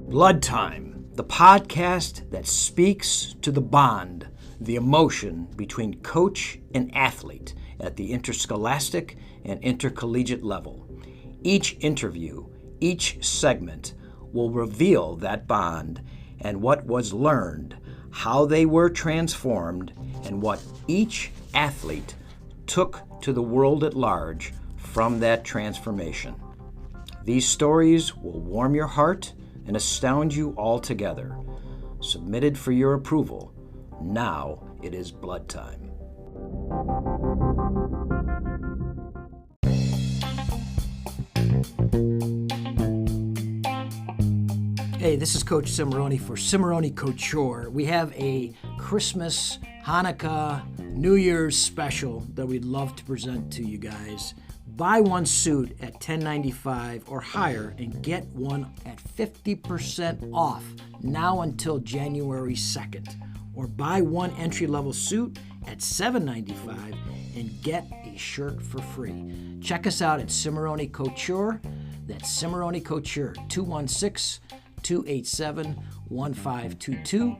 Blood Time, the podcast that speaks to the bond, the emotion between coach and athlete at the interscholastic and intercollegiate level. Each interview, each segment will reveal that bond and what was learned, how they were transformed, and what each athlete took to the world at large from that transformation. These stories will warm your heart and astound you altogether. Submitted for your approval. Now it is blood time. Hey, this is Coach CIMORONI for CIMORONI COUTURE. We have a Christmas, Hanukkah, New Year's special that we'd love to present to you guys. Buy one suit at $10.95 or higher and get one at 50% off now until January 2nd. Or buy one entry-level suit at $7.95 and get a shirt for free. Check us out at CIMORONI COUTURE. That's CIMORONI COUTURE, 216-287-1522,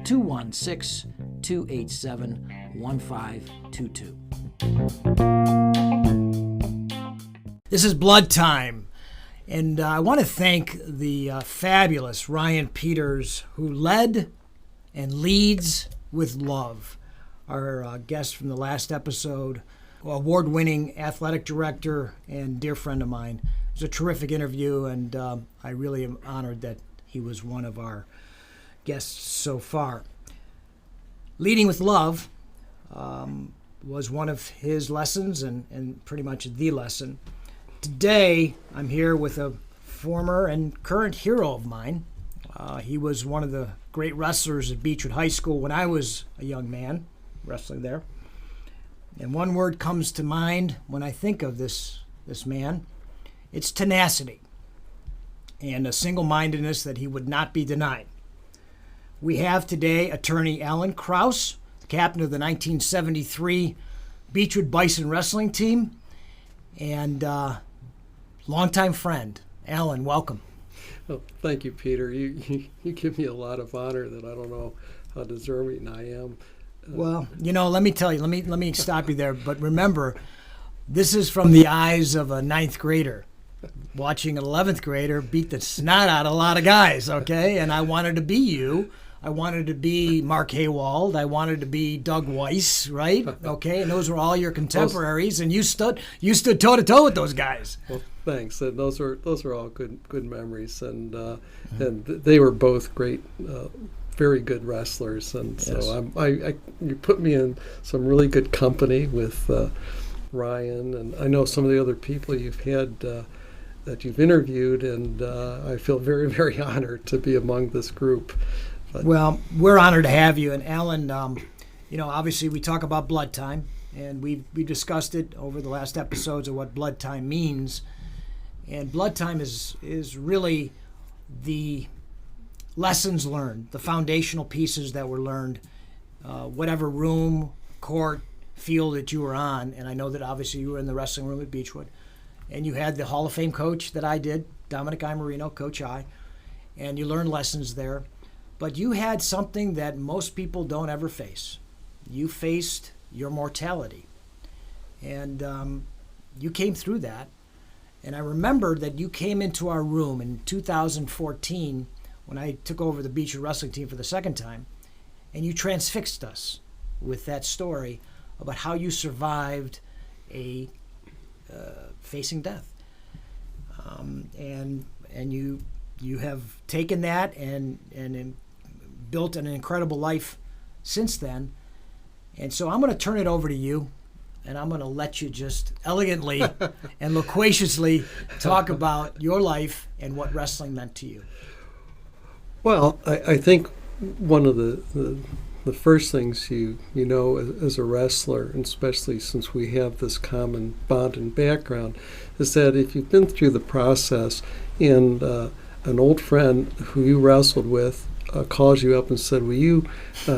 216-287-1522. This is Blood Time, and I want to thank the fabulous Ryan Peters, who led and leads with love. Our guest from the last episode, award-winning athletic director and dear friend of mine. It was a terrific interview, and I really am honored that he was one of our guests so far. Leading with love was one of his lessons and pretty much the lesson. Today, I'm here with a former and current hero of mine. He was one of the great wrestlers at Beechwood High School when I was a young man, wrestling there. And one word comes to mind when I think of this man. It's tenacity and a single-mindedness that he would not be denied. We have today attorney Alan Kraus, the captain of the 1973 Beechwood Bison wrestling team, and longtime friend. Alan, welcome. Well, thank you, Peter. You give me a lot of honor that I don't know how deserving I am. Well, let me tell you. Let me stop you there. But remember, this is from the eyes of a ninth grader watching an 11th grader beat the snot out of a lot of guys. Okay, and I wanted to be you. I wanted to be Mark Haywald. I wanted to be Doug Weiss, right? Okay, and those were all your contemporaries, and you stood toe to toe with those guys. Well, thanks. And those are all good memories, and they were both great, very good wrestlers. And yes. So you put me in some really good company with Ryan, and I know some of the other people you've had that you've interviewed, and I feel very, very honored to be among this group. Well, we're honored to have you. And Alan, obviously we talk about blood time, and we discussed it over the last episodes of what blood time means. And blood time is really the lessons learned, the foundational pieces that were learned, whatever room, court, field that you were on. And I know that obviously you were in the wrestling room at Beechwood, and you had the Hall of Fame coach that I did, Dominic I. Marino, Coach I, and you learned lessons there. But you had something that most people don't ever face. You faced your mortality. And you came through that. And I remember that you came into our room in 2014 when I took over the Beechwood wrestling team for the second time, and you transfixed us with that story about how you survived facing death. And you have taken that and built an incredible life since then. And so I'm going to turn it over to you, and I'm going to let you just elegantly and loquaciously talk about your life and what wrestling meant to you. Well, I think one of the first things you know as a wrestler, and especially since we have this common bond and background, is that if you've been through the process and an old friend who you wrestled with calls you up and said, will you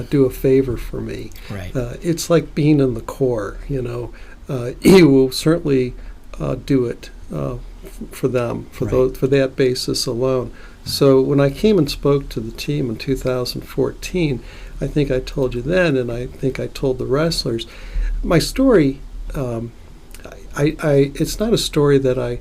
do a favor for me? Right. It's like being in the Corps, you will certainly do it for them, for right. for that basis alone. So when I came and spoke to the team in 2014, I think I told you then, and I think I told the wrestlers, my story, it's not a story that I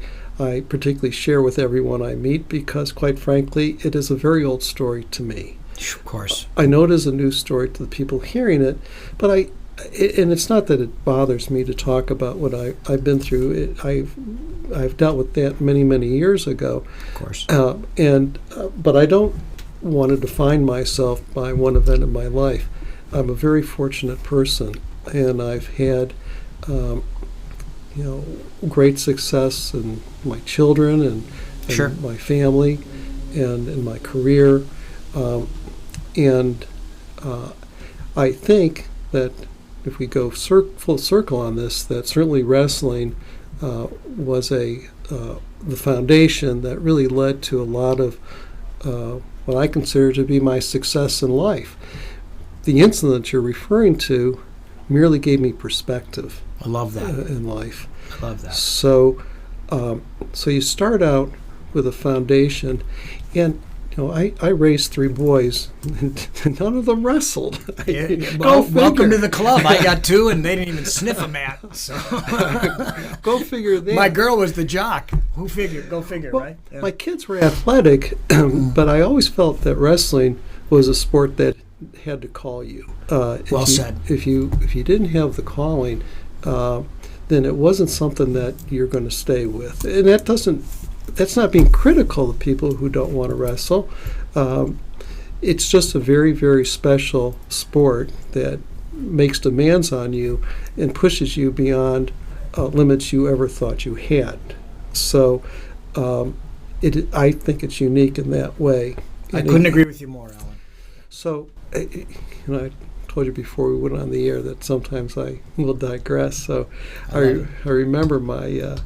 particularly share with everyone I meet because, quite frankly, it is a very old story to me. Of course. I know it is a new story to the people hearing it, but and it's not that it bothers me to talk about what I've been through. I've dealt with that many, many years ago. Of course. But I don't want to define myself by one event in my life. I'm a very fortunate person, and I've had, great success in my children and Sure. my family and in my career. I think that if we go full circle on this, that certainly wrestling was the foundation that really led to a lot of what I consider to be my success in life. The incident you're referring to merely gave me perspective. I love that. In life. I love that. So you start out with a foundation, and I raised 3 boys, and none of them wrestled. Well, welcome to the club. I got 2, and they didn't even sniff a mat. So go figure that. My girl was the jock. Who figured? Go figure, Well, right? Yeah. My kids were athletic, but I always felt that wrestling was a sport that had to call you. Well said. If you didn't have the calling, then it wasn't something that you're going to stay with, and that's not being critical of people who don't want to wrestle. It's just a very, very special sport that makes demands on you and pushes you beyond limits you ever thought you had. So I think it's unique in that way. I couldn't agree with you more, Alan. So, I told you before we went on the air that sometimes I will digress. So I remember my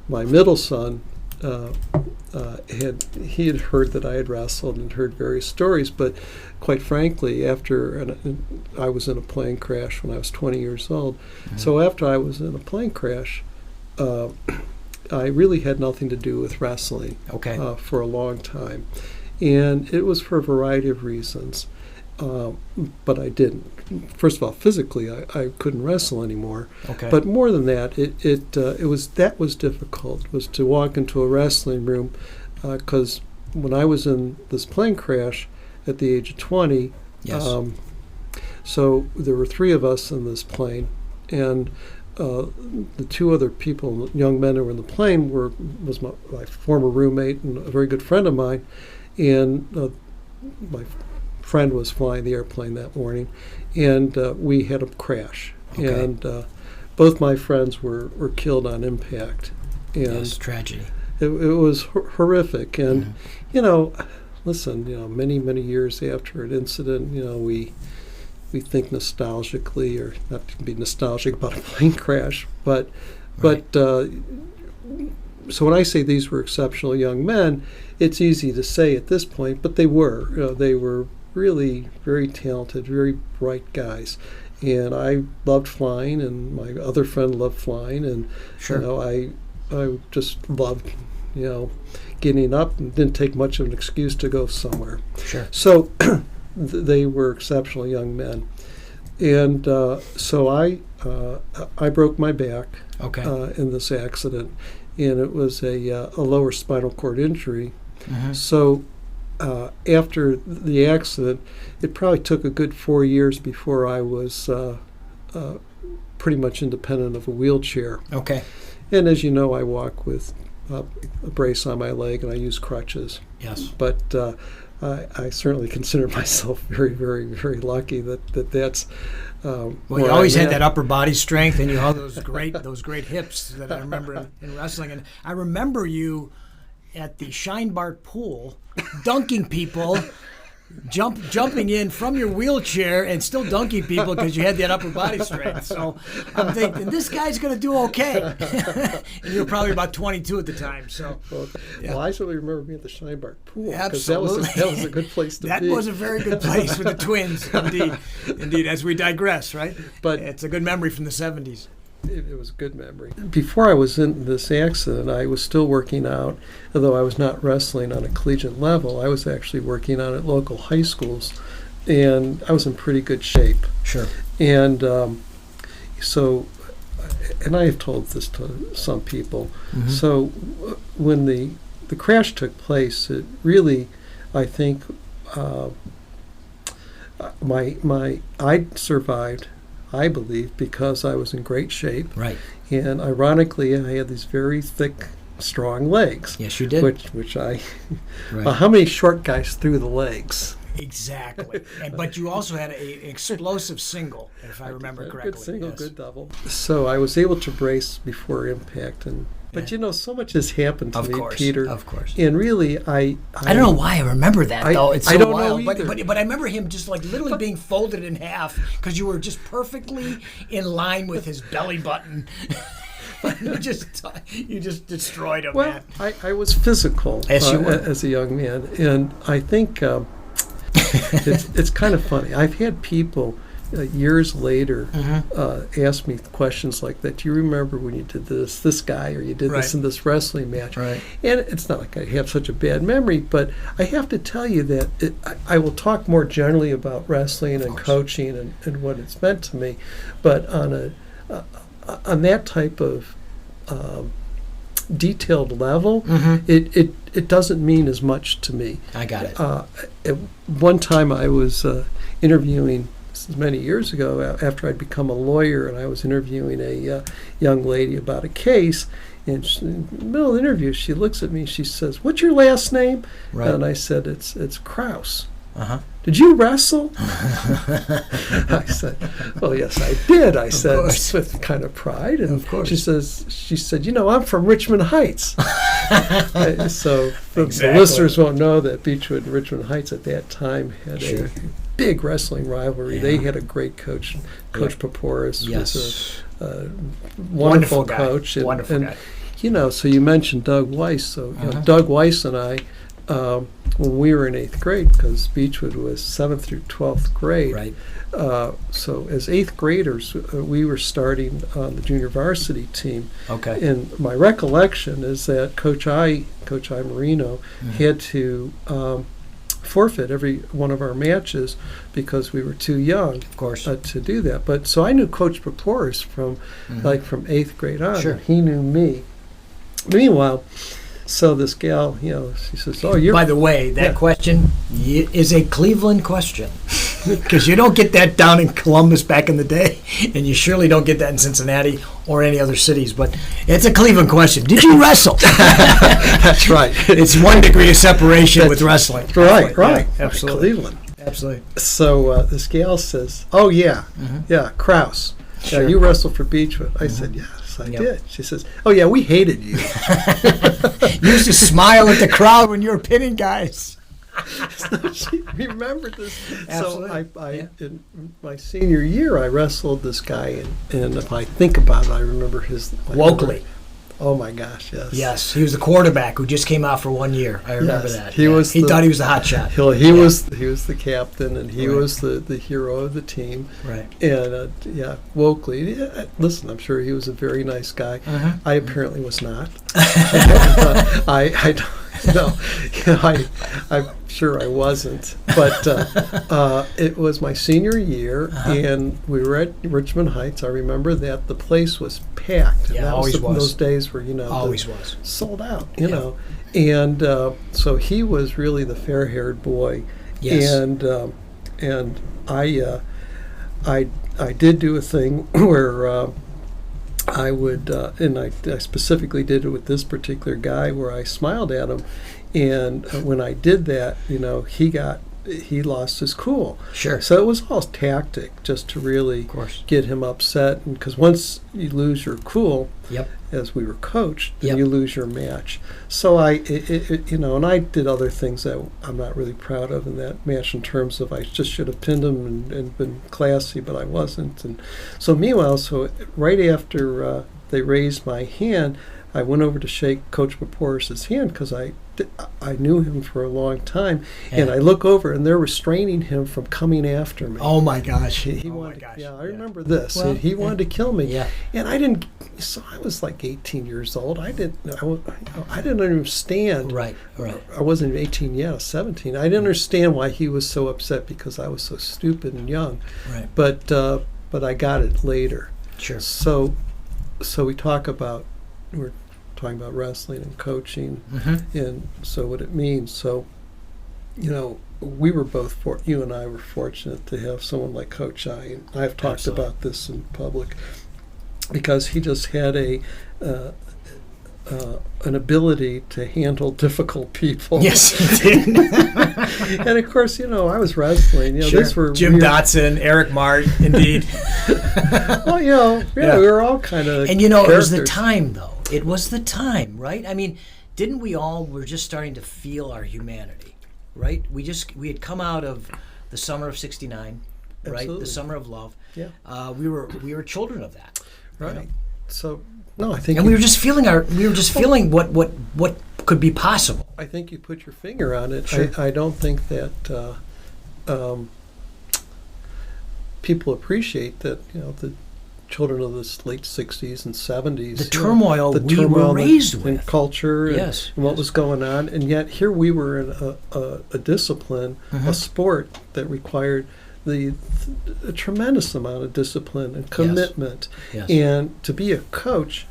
middle son, he had heard that I had wrestled and heard various stories, but quite frankly, I was in a plane crash when I was 20 years old. Mm-hmm. So after I was in a plane crash, I really had nothing to do with wrestling for a long time. And it was for a variety of reasons, but I didn't. First of all, physically, I couldn't wrestle anymore. Okay. But more than that, that was difficult, was to walk into a wrestling room, because when I was in this plane crash at the age of 20, yes. So there were 3 of us in this plane, and the 2 other people, young men who were in the plane, was my former roommate and a very good friend of mine, and my friend was flying the airplane that morning, and we had a crash. Okay. And both my friends were killed on impact. And yes, tragedy. It was horrific. And, listen, many, many years after an incident, we think nostalgically, or not to be nostalgic about a plane crash, but so when I say these were exceptional young men, it's easy to say at this point, but they were. They were really very talented, very bright guys. And I loved flying, and my other friend loved flying, and sure. I just loved, getting up, and didn't take much of an excuse to go somewhere. Sure. So they were exceptional young men. And so I broke my back in this accident, and it was a lower spinal cord injury. Mm-hmm. So after the accident, it probably took a good 4 years before I was pretty much independent of a wheelchair. Okay. And as you know, I walk with a brace on my leg, and I use crutches. Yes. But I certainly consider myself very, very, very lucky that's. Well, you always had that upper body strength, and you had those great hips that I remember in wrestling. And I remember you at the Scheinbart pool, dunking people, jumping in from your wheelchair and still dunking people because you had that upper body strength. So I'm thinking, this guy's going to do okay. And you were probably about 22 at the time. So, well, I certainly remember being at the Scheinbart pool. Absolutely. That was a good place to be. That was a very good place for the twins, indeed. Indeed, as we digress, right? But it's a good memory from the 70s. it was a good memory. Before I was in this accident, I was still working out, although I was not wrestling on a collegiate level. I was actually working out at local high schools, and I was in pretty good shape. Sure. And so, and I have told this to some people. Mm-hmm. So when the crash took place, it really, I think, I survived, I believe, because I was in great shape. Right. And ironically, I had these very thick, strong legs. Yes, you did. Which I, Right. how many short guys threw the legs? Exactly. But you also had an explosive single, if I remember correctly. Good single, yes. good double. So I was able to brace before impact, but so much has happened to me, Peter. Of course. And really, I don't know why I remember that though. It's so I don't wild. know either. But I remember him just like literally being folded in half because you were just perfectly in line with his belly button. you just destroyed him, well, man. I was physical Yes, you were. as a young man, and I think it's kind of funny. I've had people years later ask me questions like that. Do you remember when you did this guy, or you did this in this wrestling match? Right. And it's not like I have such a bad memory, but I have to tell you that I will talk more generally about wrestling and coaching and what it's meant to me, but on that type of detailed level, it doesn't mean as much to me. I got it. At one time I was interviewing, this is many years ago, after I'd become a lawyer, and I was interviewing a young lady about a case, and in the middle of the interview, she looks at me, she says, "What's your last name?" Right. And I said, it's Kraus. Uh-huh. "Did you wrestle?" I said, "Well, yes, I did," I said, with kind of pride. And of course. She said, "I'm from Richmond Heights." So the Exactly. listeners won't know that Beechwood and Richmond Heights at that time had Sure. a big wrestling rivalry. Yeah. They had a great coach. Coach Paporis Yes. was a wonderful guy. coach. Wonderful and, guy. So you mentioned Doug Weiss. So Doug Weiss and I, when we were in 8th grade, because Beechwood was 7th through 12th grade. Right. So as 8th graders, we were starting on the junior varsity team. Okay. And my recollection is that Coach Marino, had to forfeit every one of our matches because we were too young, Of course. to do that. But so I knew Coach Paporis from 8th grade on. Sure. He knew me. Meanwhile, so this gal, she says, "Oh, you're." By the way, that question is a Cleveland question because you don't get that down in Columbus back in the day, and you surely don't get that in Cincinnati or any other cities. But it's a Cleveland question. Did you wrestle? That's right. It's 1 degree of separation with wrestling. Right. Yeah, absolutely. Cleveland. Absolutely. So this gal says, "Oh yeah, Kraus. Sure. Yeah, you wrestled for Beechwood." I said, "Yes, I did." She says, "Oh yeah, we hated you." You used to smile at the crowd when you were pinning guys. So she remembered this. Absolutely. So in my senior year, I wrestled this guy, and if I think about it, I remember his Locally. Oh my gosh, yes. Yes, he was the quarterback who just came out for 1 year. I remember Yes, that. he was He the- thought he was the hot shot. He was the captain, and he Right. was the hero of the team. Right. And Wokley. Listen, I'm sure he was a very nice guy. I apparently was not. I don't know. I'm sure I wasn't. But it was my senior year, and we were at Richmond Heights. I remember that the place was packed. And Yeah, that always was. Those days were, Always was. sold out. And so he was really the fair-haired boy. Yes. And I did do a thing where I would, and I specifically did it with this particular guy, where I smiled at him, and when I did that, he lost his cool. Sure. So it was all tactic, just to really Of course. get him upset, and because once you lose your cool, Yep. as we were coached, then Yep. you lose your match. So and I did other things that I'm not really proud of in that match, in terms of I just should have pinned him and been classy, but I wasn't. And so meanwhile, right after they raised my hand, I went over to shake Coach Paporis' hand because I knew him for a long time, and I look over and they're restraining him from coming after me. Oh my gosh! He oh wanted, my gosh! Yeah, I remember this. Well, he wanted to kill me. Yeah. And I didn't. So I was like 18 years old. I didn't understand. Right. I wasn't even 18 yet. I was 17. I didn't understand why he was so upset because I was so stupid and young. Right. But I got it later. Sure. So we're talking about wrestling and coaching, and so what it means. So, we were both you and I were fortunate to have someone like Coach I. And I've talked Absolutely. about this in public because he just had an ability to handle difficult people. Yes, he did. And of course, I was wrestling. Sure. These were Jim weird. Dotson, Eric Mart, indeed. Well, we were all kind of. And it was the characters. time, though. It was the time, right? I mean, didn't we all were just starting to feel our humanity, right? We had come out of the summer of '69, right? Absolutely. The summer of love. Yeah. We were children of that, Right. So no, I think. And we were just feeling what could be possible. I think you put your finger on it. Sure. I don't think that people appreciate that. The children of the late 60s and 70s. The turmoil we were raised with. And culture and, Yes, and what was going on. And yet here we were in a discipline, a sport that required a tremendous amount of discipline and commitment. Yes. And to be a coach,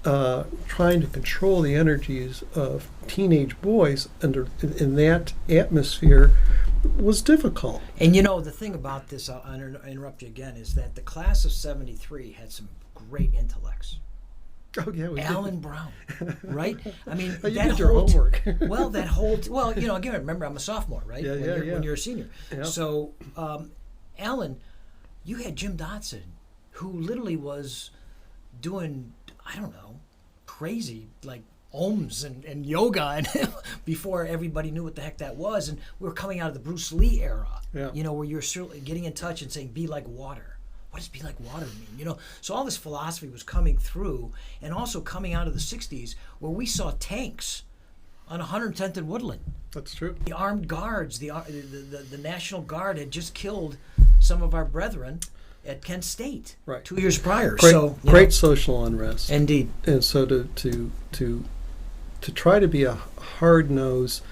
trying to control the energies of teenage boys in that atmosphere was difficult. And the thing about this, I'll interrupt you again, is that the class of '73 had some great intellects. Oh yeah, we Alan Brown, right? I mean, you that did your whole homework. again, remember I'm a sophomore, right? Yeah, When you're a senior. Yeah. So, Alan, you had Jim Dotson, who literally was doing, I don't know, crazy like ohms and yoga and before everybody knew what the heck that was. And we were coming out of the Bruce Lee era, Yeah. where you're certainly getting in touch and saying, be like water. What does be like water mean? So all this philosophy was coming through, and also coming out of the 60s where we saw tanks on 110th and Woodland. That's true. The armed guards, the National Guard had just killed some of our brethren at Kent State Right. 2 years prior. Great social unrest. Indeed. And so to try to be a hard-nosed,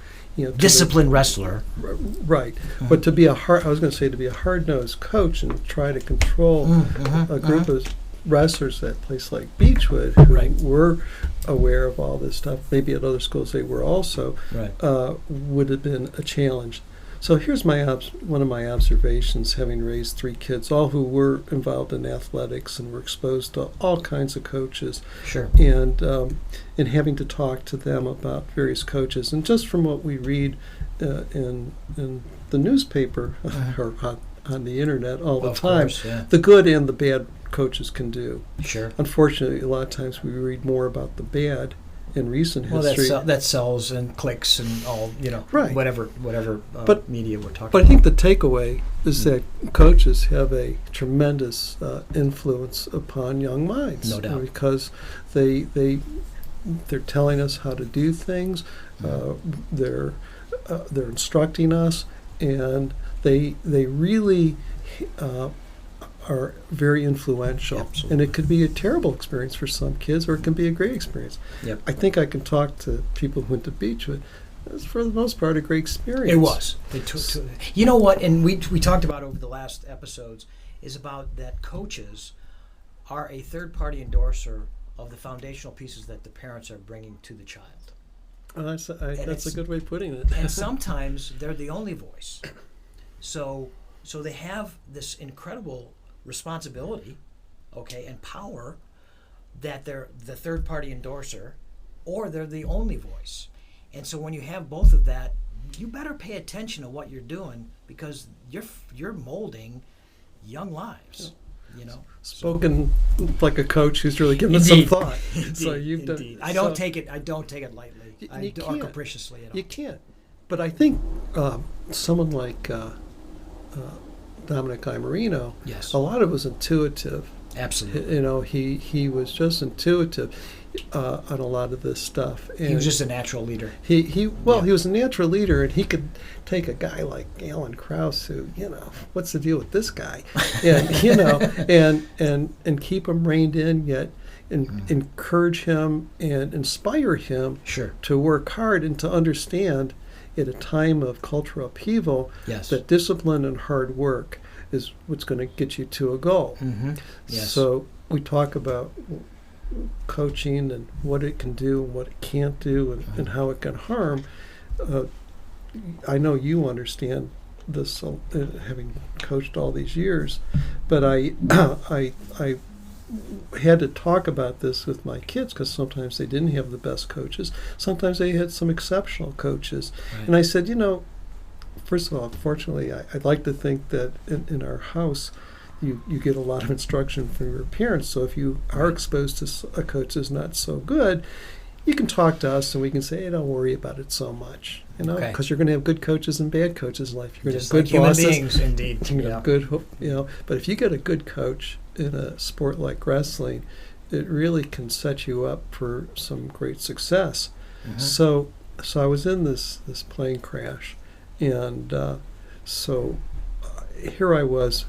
Disciplined wrestler. Right. But to be a hard-nosed coach and try to control a group of wrestlers at a place like Beechwood who were aware of all this stuff, maybe at other schools they were also, would have been a challenge. So here's one of my observations, having raised 3 kids, all who were involved in athletics and were exposed to all kinds of coaches. Sure. And having to talk to them about various coaches. And just from what we read in the newspaper or on the internet all the time, course, yeah. the good and the bad coaches can do. Sure. Unfortunately, a lot of times we read more about the bad in recent history. That sells and clicks and all, Right. whatever But- media we're talking But I about. think the takeaway is that coaches have a tremendous influence upon young minds. No doubt. Because they're telling us how to do things. They're instructing us, and they really are very influential. Absolutely. And it could be a terrible experience for some kids, or it can be a great experience. Yep. I think I can talk to people who went to Beechwood. It was, for the most part, a great experience. It was. You know what? And we talked about over the last episodes is about that coaches are a third-party endorser of the foundational pieces that the parents are bringing to the child. That's a good way of putting it. And sometimes they're the only voice. So they have this incredible responsibility, and power that they're the third-party endorser, or they're the only voice. And so when you have both of that, you better pay attention to what you're doing, because you're molding young lives. Spoken like a coach who's really given it some thought. Indeed, So you've indeed. done. I don't take it lightly. You Or can't. capriciously at all. You can't. But I think someone like Dominic Iamorino, Yes. a lot of it was intuitive. Absolutely. You know, he was just intuitive on a lot of this stuff. And he was just a natural leader. He was a natural leader, and he could take a guy like Alan Kraus, who, you know, what's the deal with this guy, and you know, and keep him reined in, yet encourage him and inspire him to work hard and to understand, at a time of cultural upheaval, that discipline and hard work is what's going to get you to a goal. Yes. So we talk about coaching and what it can do and what it can't do, and how it can harm. I know you understand this, having coached all these years, but I had to talk about this with my kids, because sometimes they didn't have the best coaches. Sometimes they had some exceptional coaches. Right. And I said, you know, first of all, fortunately, I'd like to think that in our house, you get a lot of instruction from your parents. So if you are exposed to a coach that's not so good, you can talk to us and we can say, hey, don't worry about it so much. You know, because you're going to have good coaches and bad coaches in life. You're going to have good human bosses, beings, indeed. Good, you know. But if you get a good coach in a sport like wrestling, it really can set you up for some great success. So I was in this plane crash, and here I was.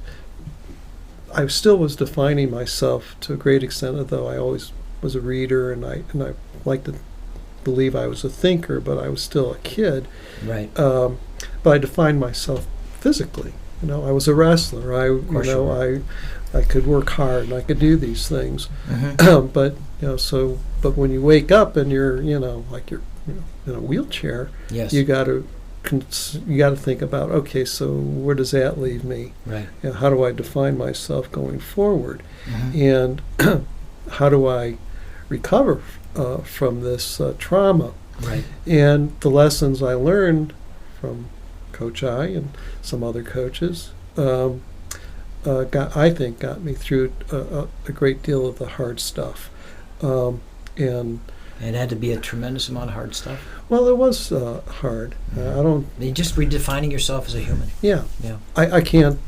I still was defining myself to a great extent, although I always was a reader, and I like to believe I was a thinker, but I was still a kid. Right. But I defined myself physically. You know, I was a wrestler. I could work hard and I could do these things. But you know, but when you wake up and you're, you know, like you're, you know, in a wheelchair, you got to think about, okay, so where does that leave me? Right. You know, how do I define myself going forward? And how do I recover from this trauma? Right. And the lessons I learned from Coach I and some other coaches got me through a great deal of the hard stuff. And it had to be a tremendous amount of hard stuff. Well, it was hard. You're just redefining yourself as a human. Yeah. I can't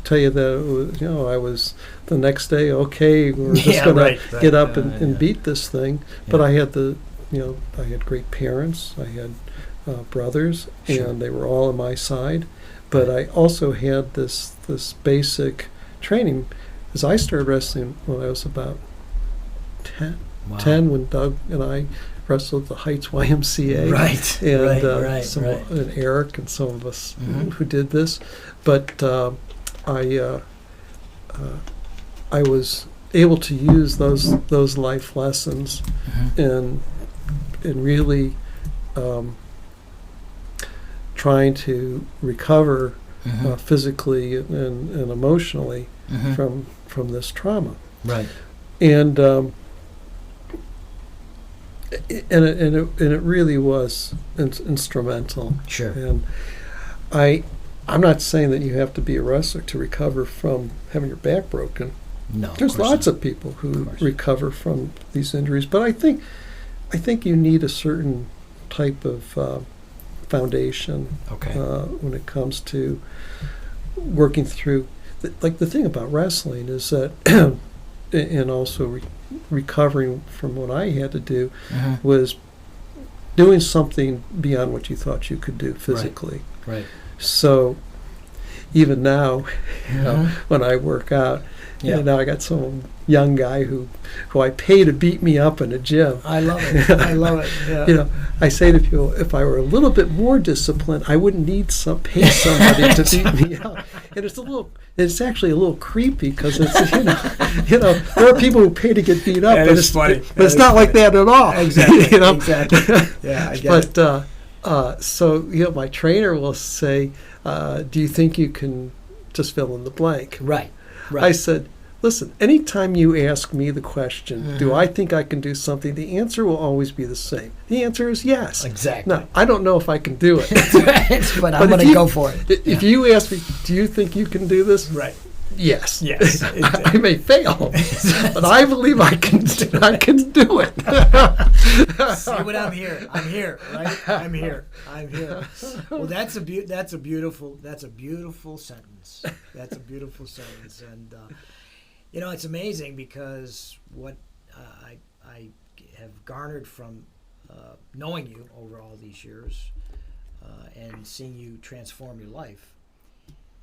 tell you that it was, you know, I was the next day, okay, we're just going to get up and beat this thing. But I had I had great parents. I had brothers, and they were all on my side. But I also had this basic training, as I started wrestling when I was about 10. Wow. 10, when Doug and I wrestled at the Heights YMCA. Right. And Eric and some of us who did this. But I was able to use those life lessons and really trying to recover physically and emotionally from this trauma. Right. And it really was instrumental. Sure. And I'm not saying that you have to be a wrestler to recover from having your back broken. No. There's lots of people who recover from these injuries, but I think you need a certain type of foundation when it comes to working through. Like the thing about wrestling is that, and also recovering from what I had to do, was doing something beyond what you thought you could do physically. Right. So even now, you know, when I work out, you know, I got some young guy who I pay to beat me up in a gym. I love it. I love it. Yeah. You know, I say to people, if I were a little bit more disciplined, I wouldn't need pay somebody to beat me up. And it's actually a little creepy, because it's you know there are people who pay to get beat up, but it's funny. But it's not like that at all. Exactly. You know? Exactly. Yeah, I get it. But so you know, my trainer will say, "Do you think you can just fill in the blank?" Right. I said, listen, anytime you ask me the question, do I think I can do something, the answer will always be the same. The answer is yes. Exactly. Now, I don't know if I can do it. but I'm going to go for it. If you ask me, do you think you can do this? Right. Yes. Yes. I may fail, but I believe I can do it. See what I'm here. I'm here, right? I'm here. Well, that's a beautiful sentence. That's a beautiful sentence. You know, it's amazing because what I have garnered from knowing you over all these years and seeing you transform your life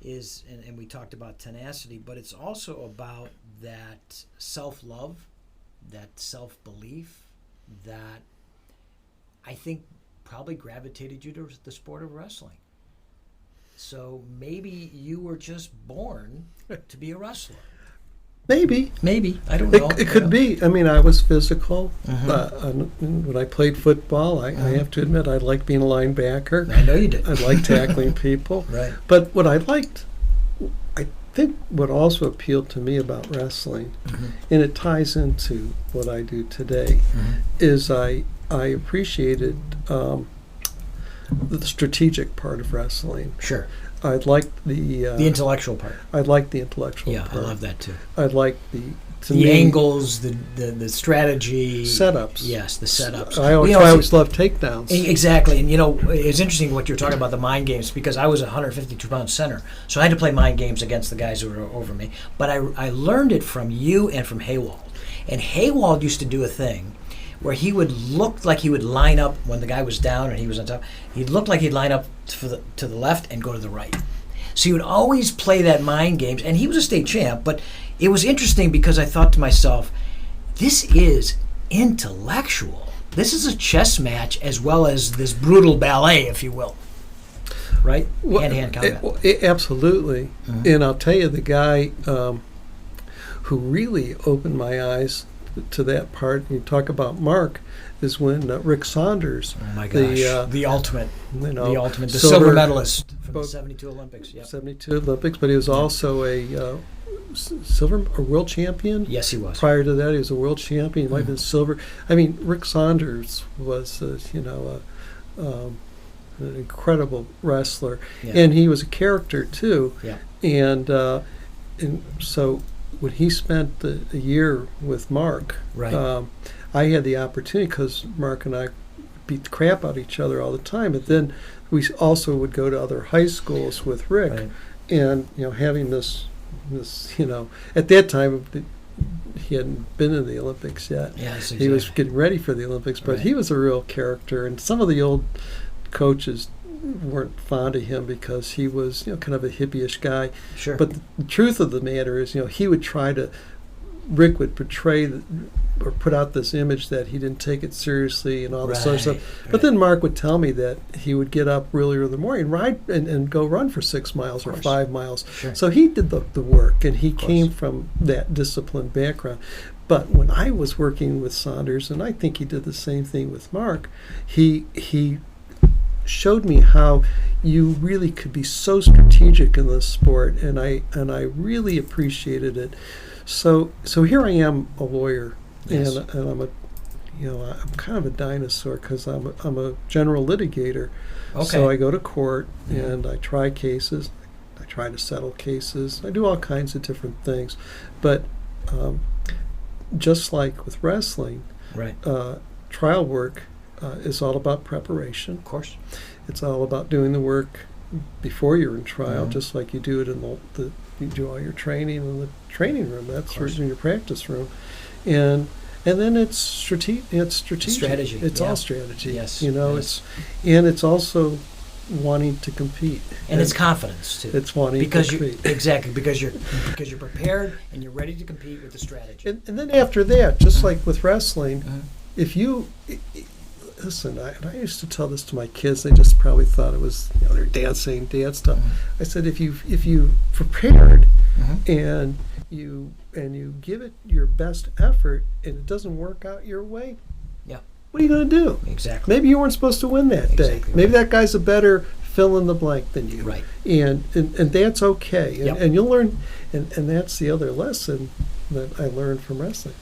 is, and we talked about tenacity, but it's also about that self-love, that self-belief that I think probably gravitated you to the sport of wrestling. So maybe you were just born to be a wrestler. Maybe. I don't know. It could be. I mean, I was physical. When I played football, I have to admit, I liked being a linebacker. I know you did. I liked tackling people. Right. But what I liked, I think what also appealed to me about wrestling, and it ties into what I do today, is I appreciated the strategic part of wrestling. Sure. I liked the intellectual part. I liked the intellectual part. Yeah, I love that too. I liked the angles, the strategy. Setups. Yes, the setups. I always loved takedowns. Exactly. And, it's interesting what you're talking about, the mind games, because I was a 152-pound center, so I had to play mind games against the guys who were over me. But I learned it from you and from Haywald. And Haywald used to do a thing where he would look like he would line up when the guy was down and he was on top. He looked like he'd line up to the left and go to the right. So he would always play that mind games, and he was a state champ, but it was interesting because I thought to myself, this is intellectual. This is a chess match as well as this brutal ballet, if you will. Right? Hand-to-hand combat. Absolutely. And I'll tell you, the guy who really opened my eyes to that part, and you talk about Mark, is when Rick Saunders, oh my gosh, the ultimate, the silver medalist from the 72 Olympics. Yep. 72 Olympics, but he was also a world champion. Yes, he was. Prior to that, he was a world champion. He might have been silver. I mean, Rick Saunders was, an incredible wrestler, and he was a character too. Yeah. And so when he spent a year with Mark, right. I had the opportunity, because Mark and I beat the crap out of each other all the time, but then we also would go to other high schools with Rick, right. And having this at that time he hadn't been in the Olympics yet. Yes, exactly. He was getting ready for the Olympics, but he was a real character, and some of the old coaches weren't fond of him because he was kind of a hippie-ish guy. Sure. But the truth of the matter is, Rick would portray or put out this image that he didn't take it seriously and all this other stuff. Right. But then Mark would tell me that he would get up really early in the morning, ride and go run for 6 miles or 5 miles. Sure. So he did the work, and he came from that disciplined background. But when I was working with Saunders, and I think he did the same thing with Mark, he showed me how you really could be so strategic in this sport, and I really appreciated it. So here I am, a lawyer, yes. and I'm I'm kind of a dinosaur because I'm a general litigator. Okay. So I go to court and I try cases. I try to settle cases. I do all kinds of different things, but just like with wrestling, right. Trial work is all about preparation. Of course. It's all about doing the work before you're in trial, just like you do it in you do all your training in the training room. That's in your practice room, and then it's strategic. Strategy. It's all strategy. Yes. It's also wanting to compete, and it's confidence too. It's wanting to compete. Because you're prepared and you're ready to compete with the strategy. And then after that, just like with wrestling, if you listen, I used to tell this to my kids. They just probably thought it was their dad saying dad stuff. I said, if you prepared and you give it your best effort and it doesn't work out your way, what are you going to do? Exactly. Maybe you weren't supposed to win that day. Maybe that guy's a better fill in the blank than you. Right. And that's okay. And and you'll learn. And that's the other lesson that I learned from wrestling.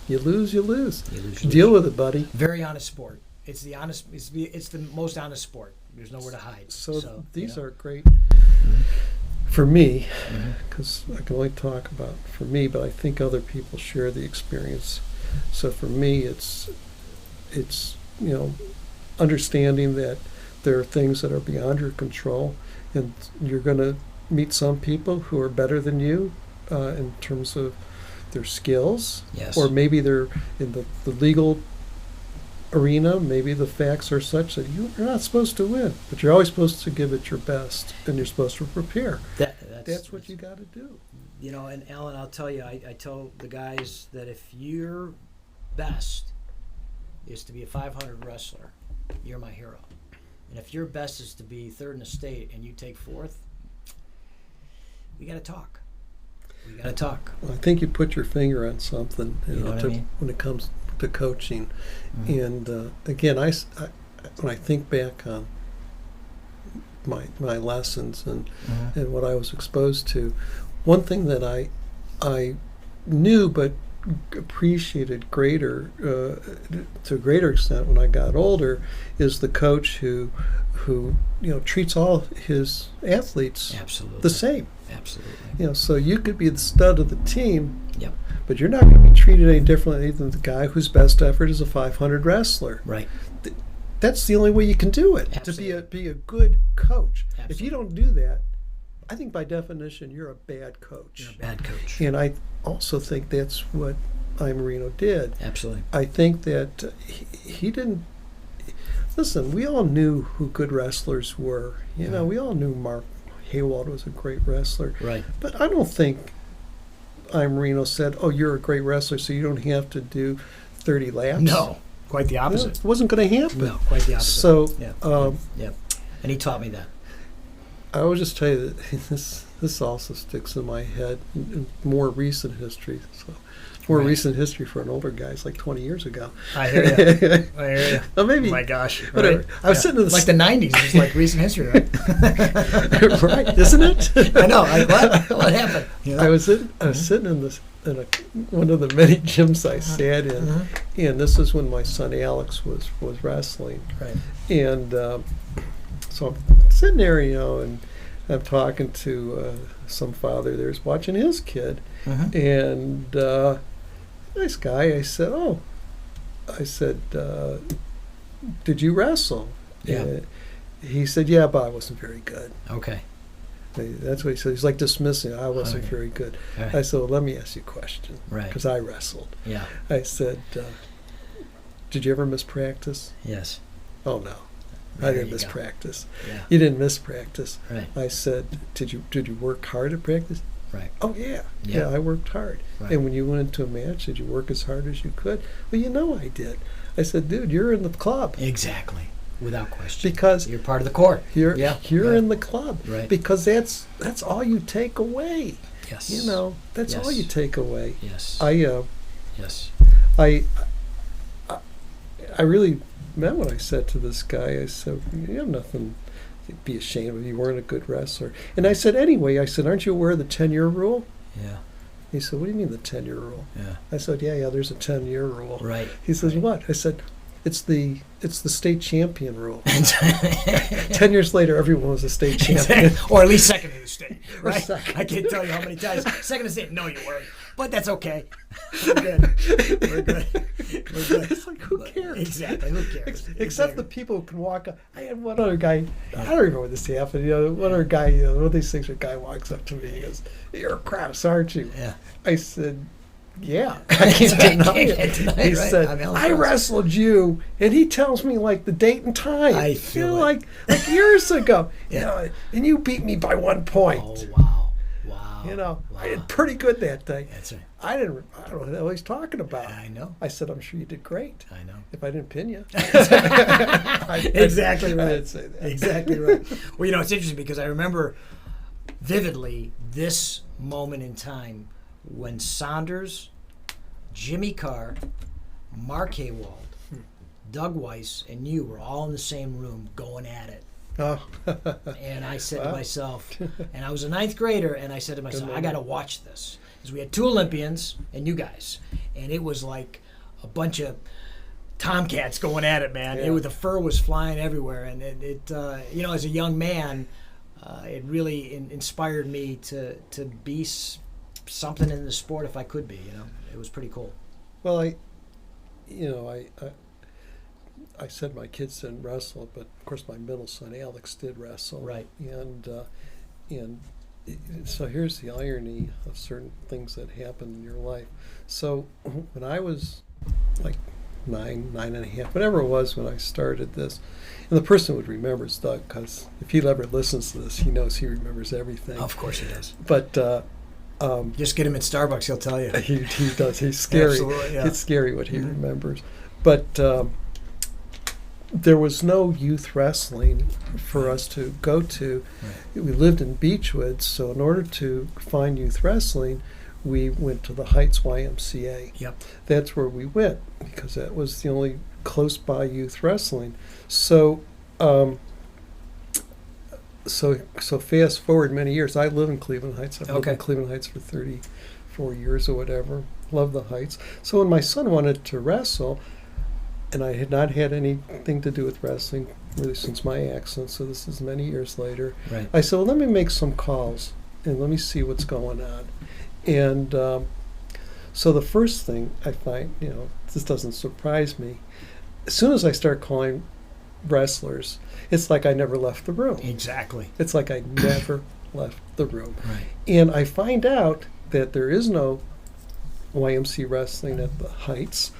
You lose, you lose. Deal with it, buddy. Very honest sport. It's the honest. It's the most honest sport. There's nowhere to hide. So these are great for me, because I can only talk about for me, but I think other people share the experience. So for me, it's understanding that there are things that are beyond your control, and you're going to meet some people who are better than you in terms of their skills, Yes. or maybe they're in the legal arena. Maybe the facts are such that you're not supposed to win, but you're always supposed to give it your best, and you're supposed to prepare. That's what you got to do. You know, and Alan, I'll tell you, I tell the guys that if your best is to be a 500 wrestler, you're my hero. And if your best is to be third in the state and you take fourth, we got to talk. We got to talk. Well, I think you put your finger on something, You know what I mean? when it comes to coaching. Mhm. And again, when I think back on my lessons and what I was exposed to, one thing that I knew but appreciated greater to a greater extent when I got older is the coach who treats all his athletes Absolutely. the same. Absolutely. So you could be the stud of the team, Yep. but you're not going to be treated any differently than the guy whose best effort is a 500 wrestler. Right. That's the only way you can do it. Absolutely. To be a good coach. Absolutely. If you don't do that, I think by definition you're a bad coach. You're a bad coach. And I also think that's what Marino did. Absolutely. I think that he didn't. Listen, we all knew who good wrestlers were. We all knew Mark Haywald was a great wrestler. Right. But I don't think Marino said, "Oh, you're a great wrestler, so you don't have to do 30 laps." No, quite the opposite. It wasn't going to happen. No, quite the opposite. So, yeah. And he taught me that. I will just tell you that this also sticks in my head in more recent history. So, more recent history for an older guy is like 20 years ago. I hear you. I hear you. Well, maybe. Oh my gosh. Whatever. Right? I was sitting in like the 90s is like recent history, right? right, isn't it? I know. What happened? I was sitting in one of the many gyms I sat in, and this is when my son Alex was wrestling. Right. And so I'm sitting there, and I'm talking to some father there's watching his kid, and nice guy. I said, did you wrestle? Yeah. He said, yeah, but I wasn't very good. Okay. That's what he said. He's like dismissing. I wasn't Okay. very good. Right. I said, well, let me ask you a question. Right. Because I wrestled. Yeah. I said, did you ever miss practice? Yes. Oh, no. There I didn't you miss go. practice. Yeah. You didn't miss practice. Right. I said, did you work hard at practice? Right. Oh, yeah. Yeah. I worked hard. Right. And when you went into a match, did you work as hard as you could? Well, I did. I said, dude, you're in the club. Exactly. Without question. Because you're part of the court. you're Right. in the club. Right. Because that's all you take away. Yes. That's all you Yes. take away. Yes. Yes. I really meant what I said to this guy. I said, you have nothing to be ashamed of. You weren't a good wrestler. And I said, anyway, aren't you aware of the 10-year rule? Yeah. He said, what do you mean the 10-year rule? Yeah. I said, yeah, there's a 10-year rule. Right. He says, what? I said, it's the state champion rule. 10 years later, everyone was a state champion. Or at least second in the state, Or right? second. I can't tell you how many times. Second in the state, no, you weren't. But that's okay. We're good. We're good. We're good. It's like, who cares? Exactly. Who cares? Except Exactly. the people who can walk up. I had one other guy, I don't remember when this happened, one other guy, one of these things, a guy walks up to me, he goes, you're a Kraus, aren't you? Yeah. I said, yeah, I can't deny it. He said, I wrestled you, and he tells me like the date and time. I feel it. like years ago. Yeah. And you beat me by 1 point. Oh, wow. Wow. I did pretty good that day. That's right. I don't know what he's talking about. I know. I said, I'm sure you did great. I know. If I didn't pin you. Exactly right. I didn't say that. Exactly right. Well, it's interesting because I remember vividly this moment in time when Saunders, Jimmy Carr, Mark Haywald, Doug Weiss, and you were all in the same room going at it. Oh. And I said to myself, and I was a 9th grader, and I said to myself, I got to watch this. Because we had 2 Olympians and you guys. And it was like a bunch of tomcats going at it, man. Yeah. The fur was flying everywhere. And it as a young man, it really inspired me to be something in the sport if I could be. It was pretty cool. Well, I said my kids didn't wrestle, but of course my middle son Alex did wrestle. Right. And So here's the irony of certain things that happen in your life. So when I was like 9.5, whatever it was when I started this, and the person would remember is Doug, because if he ever listens to this, he knows he remembers everything. Of course he does. But just get him at Starbucks, he'll tell you. he does. He's scary. Absolutely, yeah. It's scary what he remembers. But there was no youth wrestling for us to go to. Right. We lived in Beechwood, so in order to find youth wrestling, we went to the Heights YMCA. Yep. That's where we went because that was the only close by youth wrestling. So, so fast forward many years. I live in Cleveland Heights. I've lived in Cleveland Heights for 34 years or whatever. Love the Heights. So when my son wanted to wrestle, and I had not had anything to do with wrestling really since my accident, so this is many years later. Right. I said, well, let me make some calls and let me see what's going on. And so the first thing I find, this doesn't surprise me. As soon as I start calling wrestlers, it's like I never left the room. Exactly. It's like I never left the room. Right. And I find out that there is no YMC wrestling at the Heights.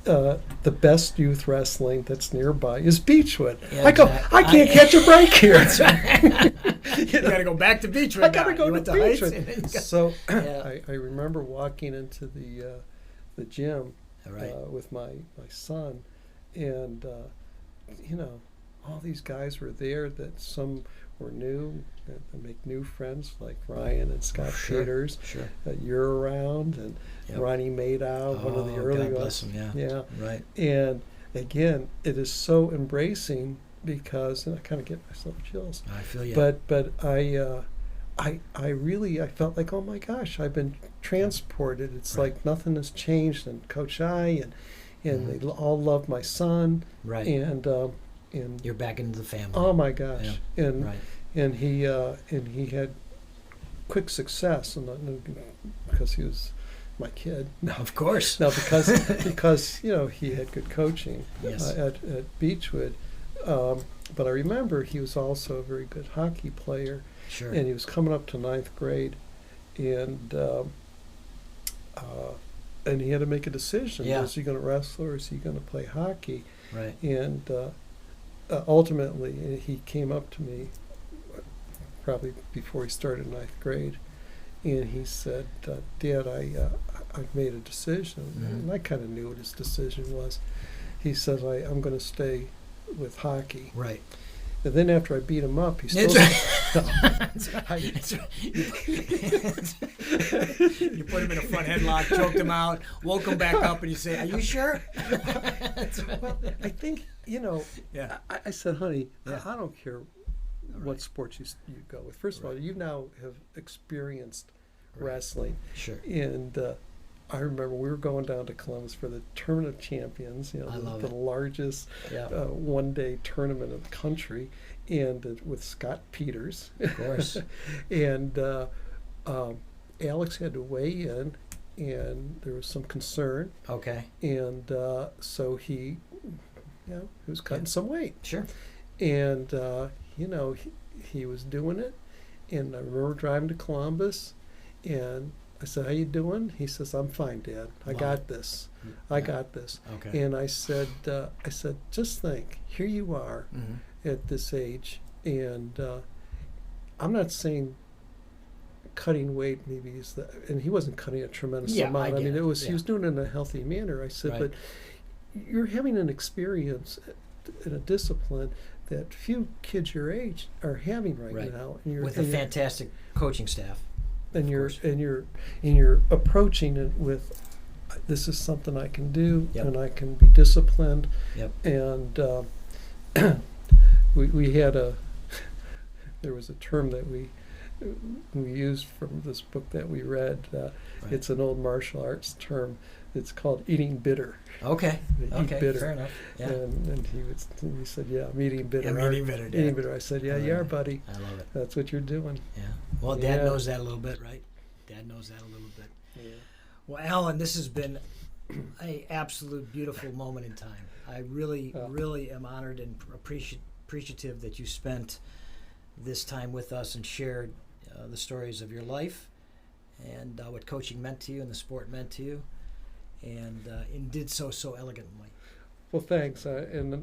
The best youth wrestling that's nearby is Beechwood. Yeah, I go, I can't catch a break here. That's right. You got to go back to Beechwood. I got to go to Beechwood. So yeah. I remember walking into the gym with my son, and all these guys were there. That some were new. I make new friends like Ryan and Scott Peters. Sure. You're around and. Yep. Ronnie Madow, one of the early God bless him, yeah. Right. And again, it is so embracing because, and I kind of get myself chills. I feel you. But I really felt like, oh my gosh, I've been transported. It's like nothing has changed. And Coach I and they all love my son. Right. And you're back into the family. Oh my gosh. Yeah. And he had quick success, and because he was my kid. No, of course. No, because he had good coaching at Beechwood. But I remember he was also a very good hockey player. Sure. And he was coming up to 9th grade, and he had to make a decision. Yeah. Is he going to wrestle or is he going to play hockey? Right. And ultimately, he came up to me probably before he started 9th grade. And he said, Dad, I've made a decision. And I kind of knew what his decision was. He says, I'm going to stay with hockey. Right. And then after I beat him up, he still That's right. You put him in a front headlock, choked him out, woke him back up, and you say, are you sure? That's right. Well, I think, yeah. I said, honey, I don't care what sports you go with. First of all, you now have experienced wrestling. Sure. And I remember we were going down to Columbus for the Tournament of Champions, the largest one-day tournament in the country, and with Scott Peters. Of course. And Alex had to weigh in, and there was some concern. Okay. And so he was cutting some weight. Sure. And he was doing it, and I remember driving to Columbus, and I said, how you doing? He says, I'm fine, Dad. I got this. I got this. Okay. And I said, just think, here you are at this age, and I'm not saying cutting weight maybe is and he wasn't cutting a tremendous amount. I mean, he was doing it in a healthy manner. I said, but you're having an experience in a discipline that few kids your age are having right now. And with a fantastic coaching staff. And you're approaching it with, this is something I can do, and I can be disciplined. Yep. And we had there was a term that we used from this book that we read. It's an old martial arts term. It's called eating bitter. Okay. Eat bitter. Fair enough. Yeah. And he said, I'm eating bitter. I'm eating bitter, Dad. Eating bitter. I said, you are, buddy. I love it. That's what you're doing. Yeah. Well, Dad knows that a little bit, right? Dad knows that a little bit. Yeah. Well, Alan, this has been an absolute beautiful moment in time. I really am honored and appreciative that you spent this time with us and shared the stories of your life and what coaching meant to you and the sport meant to you, and did so elegantly. Well, thanks. And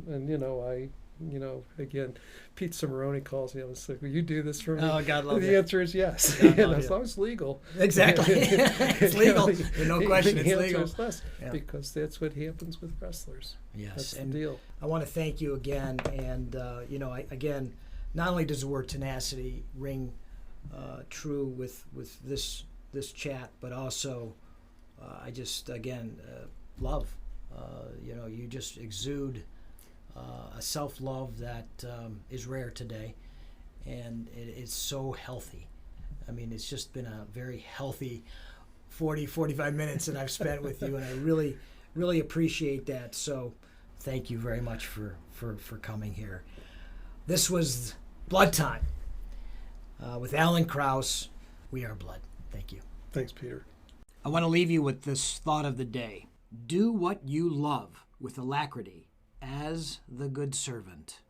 again, Pete CIMORONI calls me and says, "Will you do this for me?" Oh, God love the you. answer is yes. God love As you. long as it's legal. Exactly. It's legal. There's no question. It's The answer legal. is yes, Yeah. because that's what happens with wrestlers. Yes. That's the And deal. I want to thank you again. And, again, not only does the word tenacity ring true with this chat, but also I just, again, love. You just exude a self-love that is rare today, and it's so healthy. I mean, it's just been a very healthy 45 minutes that I've spent with you, and I really, really appreciate that. So thank you very much for coming here. This was Blood Time with Alan Kraus. We are blood. Thank you. Thanks, Peter. I want to leave you with this thought of the day. Do what you love with alacrity as the good servant.